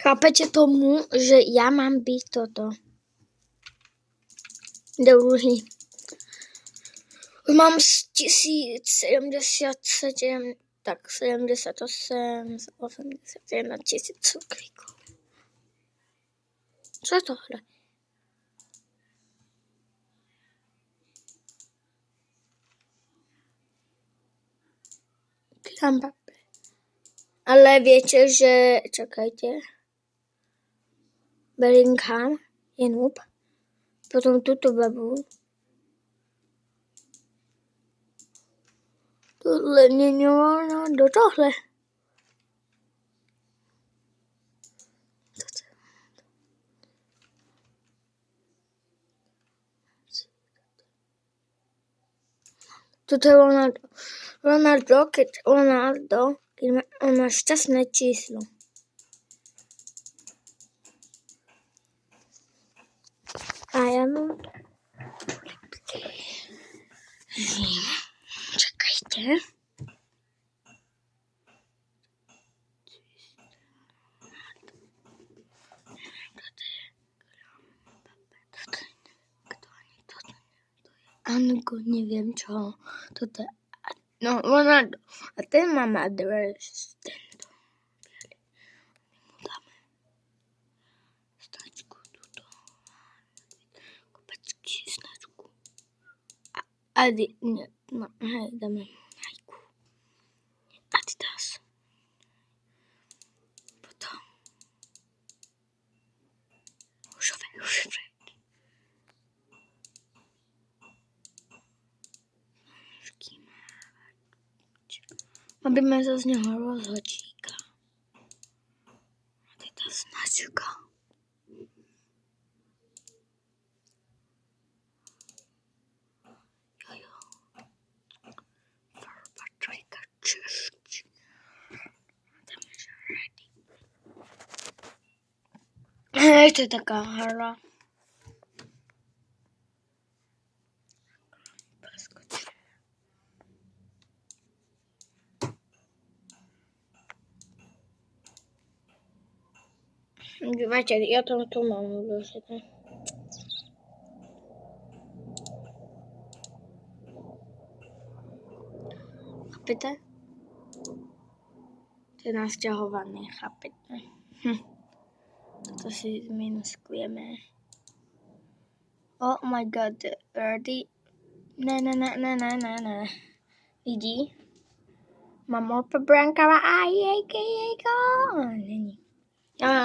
Chápete tomu, že ja mám byť toto? Druhý. Mám 1077, tak 78, 81 tisíc cukríkov. Co je tohle? Ale viete, že... Čakajte. Bellingham je noob. Potom túto babu. Tohle nie ono, do tohle. Toto je Ronaldo, keď on má šťastné číslo. A ja mám... Čakajte. Anko, neviem čo. Toto je... No, Ronaldo. A ten má adres. Tento. My mu dáme značku túto. Kopačky značku. Dáme Nike. Adidas. Potom. Rúžové. Robíme sa z neho rozhodčíka. To je tá značka. Jojo. Farba trojka češť. Tam je že ready. To je taká hra. Dívajte, ja to tu mám uložené. Chápete? To je nasťahované, chápete? Toto si zminuskujeme. Oh my god, ready? Ne. Vidí? Mám opět brankáva a jejko. Není.